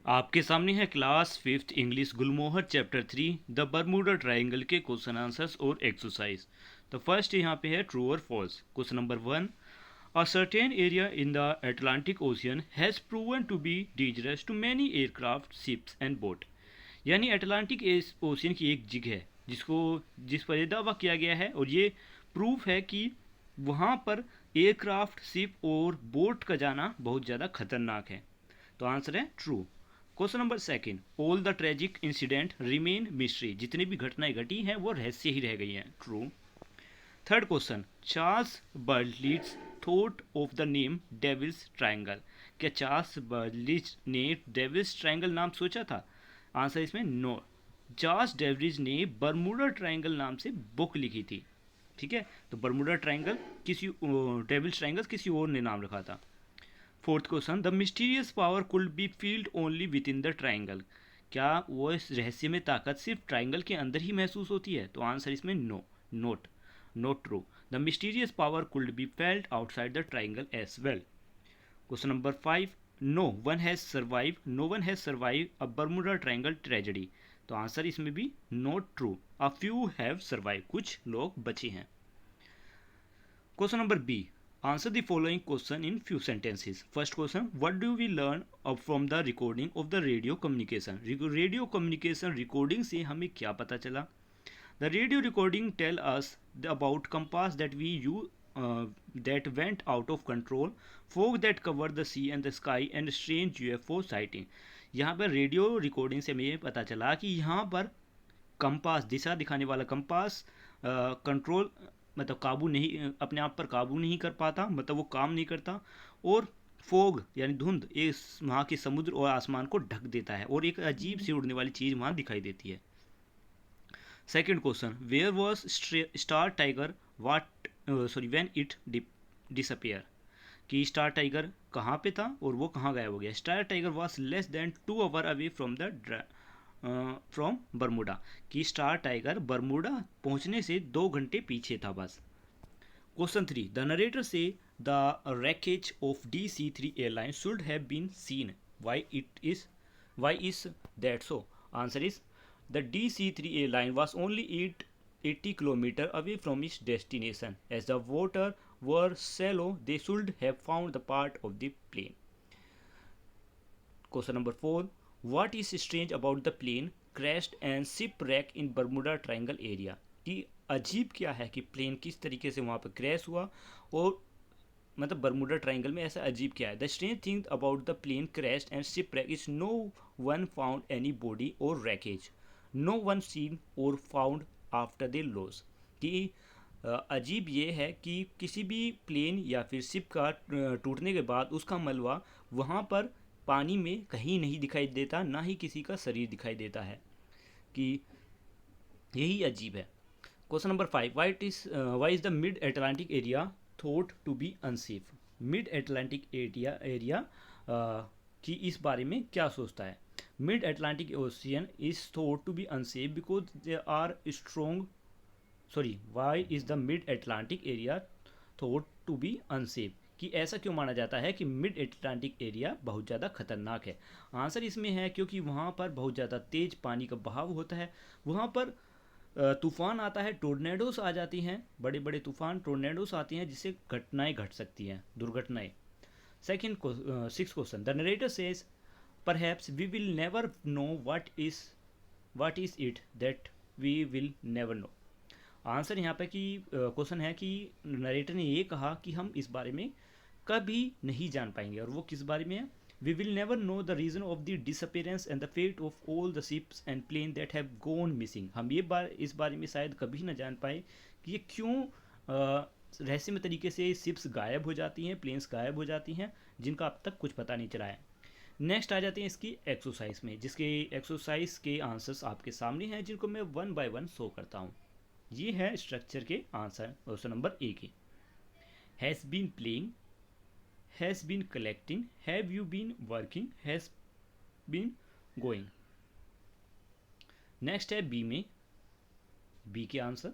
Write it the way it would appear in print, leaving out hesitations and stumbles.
आपके सामने है class fifth English Gulmohar chapter 3 the Bermuda triangle के क्वेश्चन आंसर्स और एक्सरसाइज। तो फर्स्ट यहाँ पे है ट्रू और false. Question number 1, a certain area in the Atlantic ocean has proven to be dangerous to many aircraft ships and boat. यानी Atlantic ocean की एक जगह है जिस पर यह दावा किया गया है और ये प्रूफ है कि वहाँ पर एयरक्राफ्ट शिप और बोट का जाना बहुत ज़्यादा खतरनाक है। तो आंसर है true. Question number second, all the tragic incident remain mystery. जितनी भी घटनाएं घटी हैं वो रहस्य ही रह गई हैं। True. Third question, Charles Berlitz thought of the name Devil's Triangle. क्या चार्ल्स बर्टलिट्ज ने डेविल्स ट्रायंगल नाम सोचा था? आंसर इसमें नो। चार्ल्स डेविल्स ने बर्मुडा ट्रायंगल नाम से बुक लिखी थी। ठीक है, तो बर्मुडा ट्रायंगल किसी डेविल्स ट्रायंगल किसी और ने नाम रखा था। Fourth question, the mysterious power could be felt only within the triangle. क्या वो इस रहस्य में ताकत सिर्फ ट्राइंगल के अंदर ही महसूस होती है? तो आंसर इसमें no, not true. The mysterious power could be felt outside the triangle as well. Question number 5, no one has survive a Bermuda triangle tragedy. तो आंसर इसमें भी not true, a few have survive, कुछ लोग बचे हैं। Question number B. Answer the following question in few sentences. First question, what do we learn from the recording of the radio communication? Radio communication recording से हमें क्या पता चला? The radio recording tell us about compass that we use that went out of control, fog that covered the sea and the sky, and strange UFO sighting. यहाँ पर radio recording से हमें पता चला कि यहाँ पर कंपास, दिशा दिखाने वाला कंपास कंट्रोल मतलब काबू नहीं, अपने आप पर काबू नहीं कर पाता, मतलब वो काम नहीं करता, और फोग यानी धुंध इस वहाँ के समुद्र और आसमान को ढक देता है और एक अजीब सी उड़ने वाली चीज़ वहाँ दिखाई देती है। Second question, where was star tiger what when it disappear. कि स्टार टाइगर कहाँ पे था और वो कहाँ गायब हो गया। Star tiger was less than 2 hour away from Bermuda. कि स्टार टाइगर बर्मुडा पहुंचने से 2 घंटे पीछे था बस। Question 3, the narrator say the wreckage of DC-3 airline should have been seen. Why is that so? Answer is the DC-3 airline was only 80 km away from its destination. As the water were shallow, they should have found the part of the plane. Question number 4, what is strange about the plane crashed and shipwreck in Bermuda Triangle area? कि अजीब क्या है कि plane किस तरीके से वहाँ पर क्रैश हुआ और मतलब बर्मुडा ट्राइंगल में ऐसा अजीब क्या है। The strange thing about the plane crash and shipwreck is no one found any body or wreckage, no one seen or found after the loss. कि अजीब ये है कि किसी भी प्लेन या फिर शिप का टूटने के बाद उसका मलबा वहाँ पर पानी में कहीं नहीं दिखाई देता, ना ही किसी का शरीर दिखाई देता है, कि यही अजीब है। Question number 5, why is the mid Atlantic area thought to be unsafe. Mid Atlantic area की इस बारे में क्या सोचता है। Mid Atlantic ocean is thought to be unsafe because they are strong, sorry, why is the mid Atlantic area thought to be unsafe. कि ऐसा क्यों माना जाता है कि मिड अटलांटिक एरिया बहुत ज़्यादा खतरनाक है। आंसर इसमें है क्योंकि वहाँ पर बहुत ज़्यादा तेज़ पानी का बहाव होता है, वहाँ पर तूफान आता है, टोर्नेडोस आ जाती हैं, बड़े बड़े तूफान टोर्नेडोस आती हैं जिससे घटनाएं घट सकती हैं, दुर्घटनाएं। Second six question, the narrator says perhaps we will never know what is it that we will never know. Answer यहाँ पे कि क्वेश्चन है कि नरेटर ने ये कहा कि हम इस बारे में कभी नहीं जान पाएंगे, और वो किस बारे में है। We will never know the reason of the disappearance and the fate of all the ships and planes that have gone missing. हम ये इस बारे में शायद कभी ना जान पाए कि ये क्यों रहस्यमय तरीके से शिप्स गायब हो जाती हैं, प्लेन्स गायब हो जाती हैं, जिनका अब तक कुछ पता नहीं चला है। नेक्स्ट आ जाते हैं इसकी एक्सरसाइज में, जिसके एक्सरसाइज के आंसर्स आपके सामने हैं, जिनको मैं 1 बाय 1 शो करता हूँ। ये है स्ट्रक्चर के answer. Question number A K, has been playing, has been collecting, have you been working, has been going। Next है बी में, बी के आंसर